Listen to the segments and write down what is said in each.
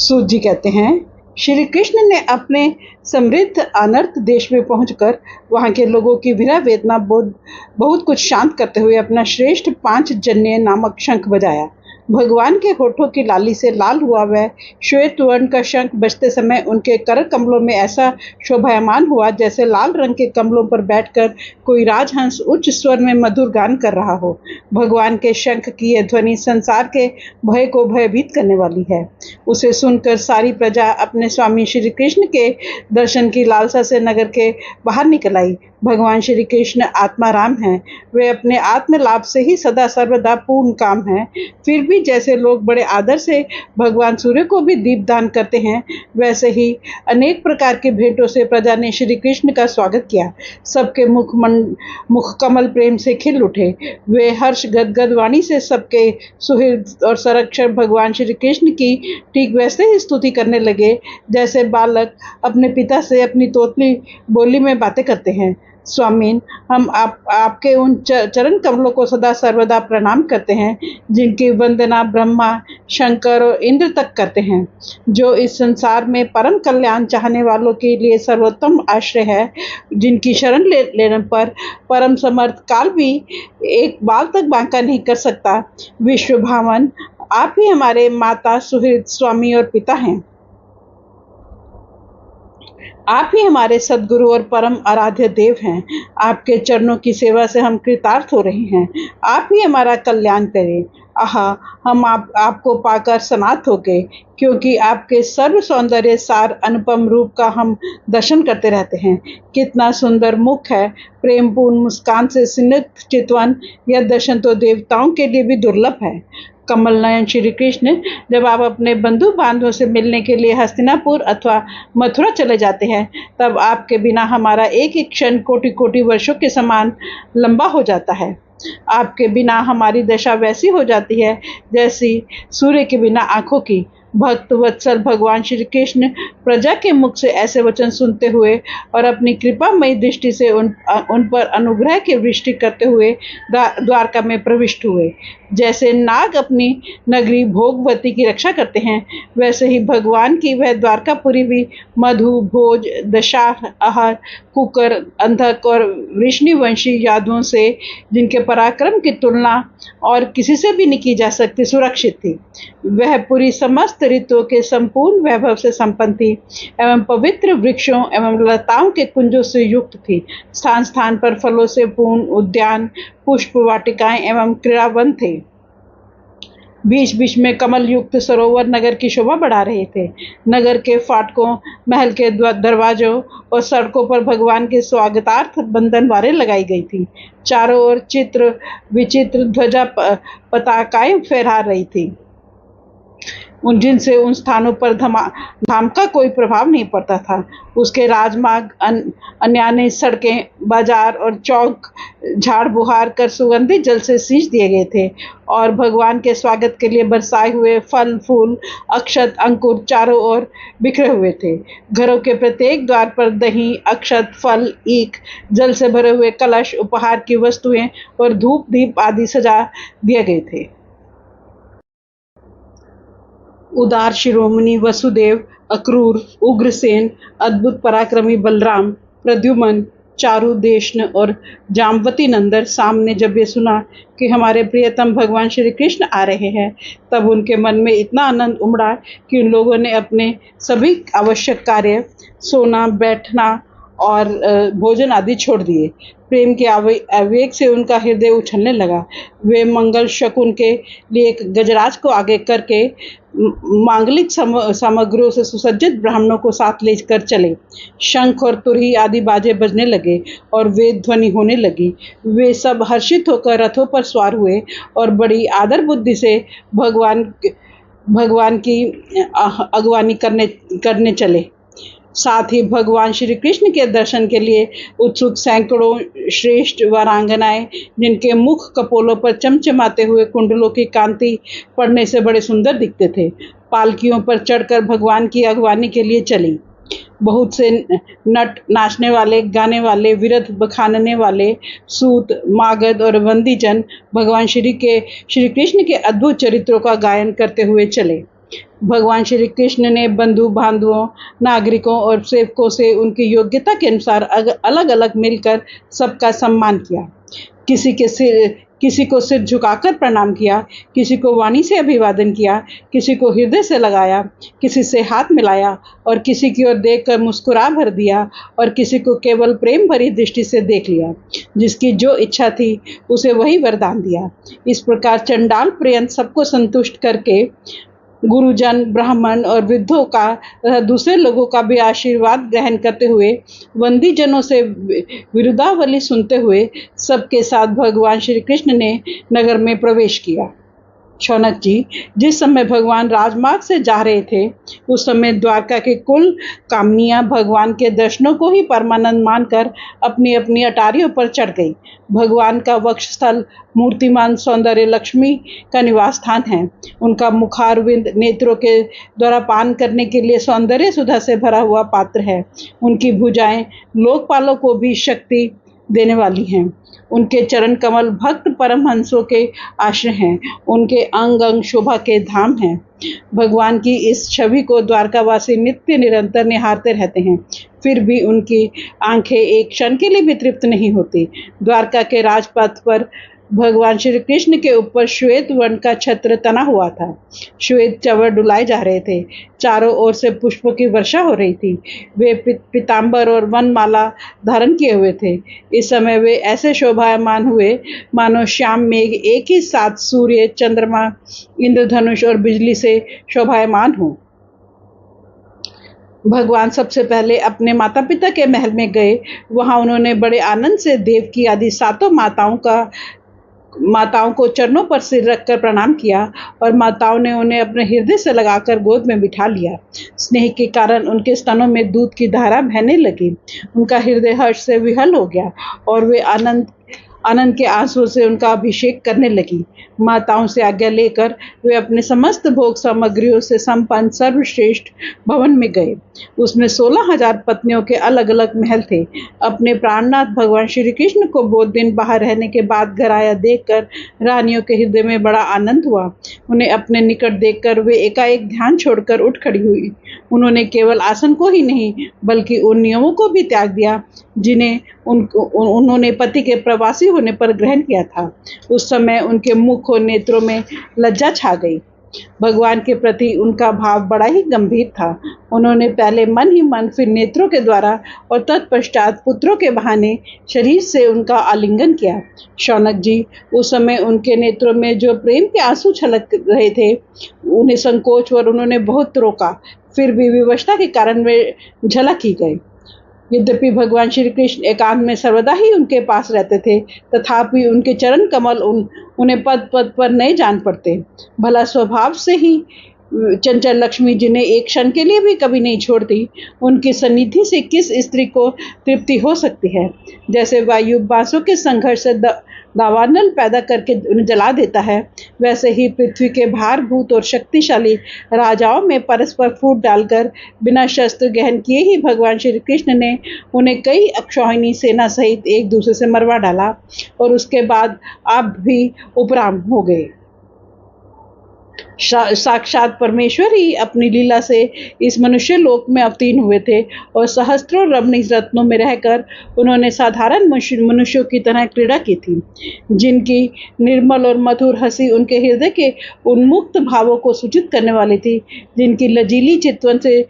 सूत जी कहते हैं, श्री कृष्ण ने अपने समृद्ध अनर्थ देश में पहुंचकर वहां के लोगों की विरह वेदना बहुत कुछ शांत करते हुए अपना श्रेष्ठ 5 जन्य नामक शंख बजाया। भगवान के होठों की लाली से लाल हुआ वह श्वेत वर्ण का शंख बजते समय उनके कर कमलों में ऐसा शोभायमान हुआ जैसे लाल रंग के कमलों पर बैठकर कोई राजहंस उच्च स्वर में मधुर गान कर रहा हो। भगवान के शंख की यह ध्वनि संसार के भय को भयभीत करने वाली है। उसे सुनकर सारी प्रजा अपने स्वामी श्री कृष्ण के दर्शन की लालसा से नगर के बाहर निकल आई। भगवान श्री कृष्ण आत्माराम हैं, वे अपने आत्म लाभ से ही सदा सर्वदा पूर्ण काम हैं। फिर भी जैसे लोग बड़े आदर से भगवान सूर्य को भी दीप दान करते हैं, वैसे ही अनेक प्रकार की भेंटों से प्रजा ने श्री कृष्ण का स्वागत किया। सबके मुख कमल प्रेम से खिल उठे। वे हर्ष गदगद वाणी से सबके सुहृद और संरक्षक भगवान श्री कृष्ण की ठीक वैसे ही स्तुति करने लगे जैसे बालक अपने पिता से अपनी तोतली बोली में बातें करते हैं। स्वामीन, हम आपके उन चरण कमलों को सदा सर्वदा प्रणाम करते हैं जिनकी वंदना ब्रह्मा, शंकर और इंद्र तक करते हैं, जो इस संसार में परम कल्याण चाहने वालों के लिए सर्वोत्तम आश्रय है, जिनकी शरण लेने पर परम समर्थ काल भी एक बाल तक बांका नहीं कर सकता। विश्व भावन, आप ही हमारे माता, सुहृद, स्वामी और पिता हैं। आप ही हमारे सद्गुरु और परम आराध्य देव हैं। आपके चरणों की सेवा से हम कृतार्थ हो रहे हैं। आप ही हमारा कल्याण करें। आहा, हम आपको पाकर सनाथ हो गए, क्योंकि आपके सर्व सौंदर्य सार अनुपम रूप का हम दर्शन करते रहते हैं। कितना सुंदर मुख है, प्रेमपूर्ण मुस्कान से स्निग्ध चितवन। यह दर्शन तो देवताओं के लिए भी दुर्लभ है। कमल नयन श्री कृष्ण, जब आप अपने बंधु बांधवों से मिलने के लिए हस्तिनापुर अथवा मथुरा चले जाते हैं, तब आपके बिना हमारा एक एक क्षण कोटि कोटि वर्षों के समान लंबा हो जाता है। आपके बिना हमारी दशा वैसी हो जाती है जैसी सूर्य के बिना आंखों की। भक्त वत्सल भगवान श्री कृष्ण प्रजा के मुख से ऐसे वचन सुनते हुए और अपनी कृपामयी दृष्टि से उन पर अनुग्रह की वृष्टि करते हुए द्वारका में प्रविष्ट हुए। जैसे नाग अपनी नगरी भोगवती की रक्षा करते हैं, वैसे ही भगवान की वह द्वारकापुरी भी मधु, भोज, दशाह, आहार, कुकर, अंधक और वृष्णिवंशी यादवों से, जिनके पराक्रम की तुलना और किसी से भी नहीं की जा सकती, सुरक्षित थी। वह पूरी समस्त ऋतुओं के संपूर्ण वैभव से संपन्न थी एवं पवित्र वृक्षों एवं लताओं के कुंजों से युक्त थी। स्थान स्थान पर फलों से पूर्ण उद्यान, पुष्प वाटिकाएं एवं क्रीड़ावन थे। बीच बीच में कमल युक्त सरोवर नगर की शोभा बढ़ा रहे थे। नगर के फाटकों, महल के दरवाजों और सड़कों पर भगवान के स्वागतार्थ बंधनवारें लगाई गई थी। चारों ओर चित्र विचित्र ध्वजा पताकाएं फहरा रही थी, जिनसे उन स्थानों पर धाम का कोई प्रभाव नहीं पड़ता था। उसके राजमार्ग, अन्यान्य सड़कें, बाजार और चौक झाड़ बुहार कर सुगंधित जल से सींच दिए गए थे और भगवान के स्वागत के लिए बरसाए हुए फल, फूल, अक्षत, अंकुर चारों ओर बिखरे हुए थे। घरों के प्रत्येक द्वार पर दही, अक्षत, फल, ईख, जल से भरे हुए कलश, उपहार की वस्तुएं और धूप दीप आदि सजा दिए गए थे। उदार शिरोमणि वसुदेव, अक्रूर, उग्रसेन, अद्भुत पराक्रमी बलराम, प्रद्युम्न, चारु, देशन और जामवती नंदन सामने जब ये सुना कि हमारे प्रियतम भगवान श्री कृष्ण आ रहे हैं, तब उनके मन में इतना आनंद उमड़ा कि उन लोगों ने अपने सभी आवश्यक कार्य, सोना, बैठना और भोजन आदि छोड़ दिए। प्रेम के आवेग से उनका हृदय उछलने लगा। वे मंगल शकुन के लिए एक गजराज को आगे करके मांगलिक सामग्रियों से सुसज्जित ब्राह्मणों को साथ लेकर चले। शंख और तुरही आदि बाजे बजने लगे और वेद ध्वनि होने लगी। वे सब हर्षित होकर रथों पर सवार हुए और बड़ी आदर बुद्धि से भगवान की अगवानी करने चले। साथ ही भगवान श्री कृष्ण के दर्शन के लिए उत्सुक सैकड़ों श्रेष्ठ वीरांगनाएं, जिनके मुख कपोलों पर चमचमाते हुए कुंडलों की कांति पड़ने से बड़े सुंदर दिखते थे, पालकियों पर चढ़कर भगवान की अगवानी के लिए चली। बहुत से नट, नाचने वाले, गाने वाले, विरध बखानने वाले, सूत, मागध और बंदीजन भगवान श्री कृष्ण के अद्भुत चरित्रों का गायन करते हुए चले। भगवान श्री कृष्ण ने बंधु बांधवों, नागरिकों और सेवकों से उनकी योग्यता के अनुसार अलग अलग मिलकर सबका सम्मान किया। किसी को सिर झुकाकर प्रणाम किया, किसी को वाणी से अभिवादन किया, किसी को हृदय से लगाया, किसी से हाथ मिलाया और किसी की ओर देखकर मुस्कुरा भर दिया और किसी को केवल प्रेम भरी दृष्टि से देख लिया। जिसकी जो इच्छा थी उसे वही वरदान दिया। इस प्रकार चंडाल पर्यंत सबको संतुष्ट करके गुरुजन, ब्राह्मण और वृद्धों का तथा दूसरे लोगों का भी आशीर्वाद ग्रहण करते हुए, बंदी जनों से विरुदावली सुनते हुए सबके साथ भगवान श्री कृष्ण ने नगर में प्रवेश किया। शौनक जी, जिस समय भगवान राजमार्ग से जा रहे थे, उस समय द्वारका के कुल कामनियां भगवान के दर्शनों को ही परमानंद मानकर अपनी अपनी अटारियों पर चढ़ गई। भगवान का वक्षस्थल मूर्तिमान सौंदर्य लक्ष्मी का निवास स्थान है। उनका मुखारविंद नेत्रों के द्वारा पान करने के लिए सौंदर्य सुधा से भरा हुआ पात्र है। उनकी भुजाएं लोकपालों को भी शक्ति देने वाली हैं। उनके चरण कमल भक्त परमहंसों के आश्रय हैं। उनके अंग अंग शोभा के धाम हैं। भगवान की इस छवि को द्वारकावासी नित्य निरंतर निहारते रहते हैं, फिर भी उनकी आंखें एक क्षण के लिए भी तृप्त नहीं होती। द्वारका के राजपथ पर भगवान श्री कृष्ण के ऊपर श्वेत वर्ण का छत्र तना हुआ था। श्वेत चवर डुलाए जा रहे थे। चारों ओर से पुष्पों की वर्षा हो रही थी। वे पीतांबर और वनमाला धारण किए हुए थे। इस समय वे ऐसे शोभायमान हुए मानो श्याम मेघ एक ही साथ सूर्य, चंद्रमा, इंद्रधनुष और बिजली से शोभायमान हो। भगवान सबसे पहले अपने माता पिता के महल में गए। वहां उन्होंने बड़े आनंद से देवकी आदि सातों माताओं को चरणों पर सिर रखकर प्रणाम किया और माताओं ने उन्हें अपने हृदय से लगाकर गोद में बिठा लिया। स्नेह के कारण उनके स्तनों में दूध की धारा बहने लगी। उनका हृदय हर्ष से विहल हो गया और वे आनंद के आंसुओं से उनका अभिषेक करने लगी। माताओं से आज्ञा लेकर वे अपने समस्त भोग सामग्रियों से संपन्न सर्वश्रेष्ठ भवन में गए। उसमें 16,000 पत्नियों के अलग अलग महल थे। अपने प्राणनाथ भगवान श्री कृष्ण को बहुत दिन बाहर रहने के बाद घर आया देखकर रानियों के हृदय में बड़ा आनंद हुआ। उन्हें अपने निकट देखकर वे एकाएक ध्यान छोड़कर उठ खड़ी हुई। उन्होंने केवल आसन को ही नहीं बल्कि उन नियमों को भी त्याग दिया जिन्हें उन्होंने पति के प्रवासी होने पर ग्रहण किया था। उस समय उनके मुख और नेत्रों में लज्जा छा गई। भगवान के प्रति उनका भाव बड़ा ही गंभीर था। उन्होंने पहले मन ही मन, फिर नेत्रों के द्वारा और तत्पश्चात पुत्रों के बहाने शरीर से उनका आलिंगन किया। शौनक जी, उस समय उनके नेत्रों में जो प्रेम के आंसू छलक रहे थे, उन्हें संकोच और उन्होंने बहुत रोका, फिर भी विवशता के कारण वे झलक ही गए। यद्यपि भगवान श्री कृष्ण एकांत में सर्वदा ही उनके पास रहते थे, तथापि उनके चरण कमल उन्हें पद पद पर नहीं जान पड़ते। भला स्वभाव से ही चंचल लक्ष्मी, जिन्हें एक क्षण के लिए भी कभी नहीं छोड़ती, उनकी सन्निधि से किस स्त्री को तृप्ति हो सकती है। जैसे वायु बांसों के संघर्ष से दावानल पैदा करके उन्हें जला देता है, वैसे ही पृथ्वी के भारभूत और शक्तिशाली राजाओं में परस्पर फूट डालकर बिना शस्त्र ग्रहण किए ही भगवान श्री कृष्ण ने उन्हें कई अक्षौहिणी सेना सहित एक दूसरे से मरवा डाला और उसके बाद आप भी उपराम हो गए। साक्षात परमेश्वर ही अपनी लीला से इस मनुष्य लोक में अवतीर्ण हुए थे और सहस्त्रों रमणीय रत्नों में रहकर उन्होंने साधारण मनुष्यों की तरह क्रीड़ा की थी, जिनकी निर्मल और मधुर हंसी उनके हृदय के उन्मुक्त भावों को सूचित करने वाली थी, जिनकी लजीली चितवन से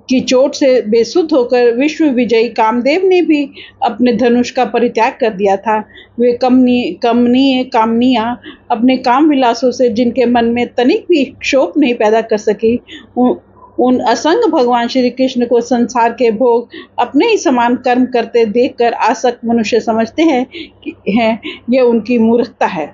की चोट से बेसुध होकर विश्व विजयी कामदेव ने भी अपने धनुष का परित्याग कर दिया था। वे कमनीय कामनियां अपने काम विलासों से जिनके मन में तनिक भी क्षोभ नहीं पैदा कर सकी, उन असंग भगवान श्री कृष्ण को संसार के भोग अपने ही समान कर्म करते देखकर आसक्त मनुष्य समझते हैं यह उनकी मूर्खता है।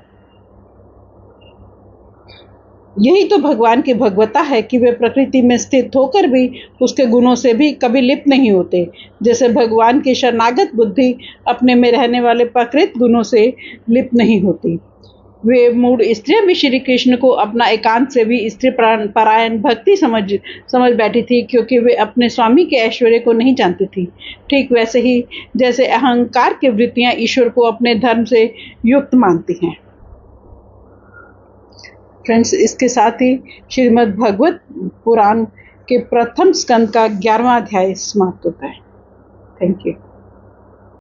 यही तो भगवान की भगवता है कि वे प्रकृति में स्थित होकर भी उसके गुणों से भी कभी लिप्त नहीं होते। जैसे भगवान की शरणागत बुद्धि अपने में रहने वाले प्रकृत गुणों से लिप्त नहीं होती। वे मूढ़ स्त्रियां भी श्री कृष्ण को अपना एकांत से भी स्त्री परायण भक्ति समझ बैठी थी, क्योंकि वे अपने स्वामी के ऐश्वर्य को नहीं जानती थी। ठीक वैसे ही जैसे अहंकार की वृत्तियां ईश्वर को अपने धर्म से युक्त मानती हैं। फ्रेंड्स, इसके साथ ही श्रीमद् भगवत पुराण के प्रथम स्कंद का 11वां अध्याय समाप्त होता है। Thank you.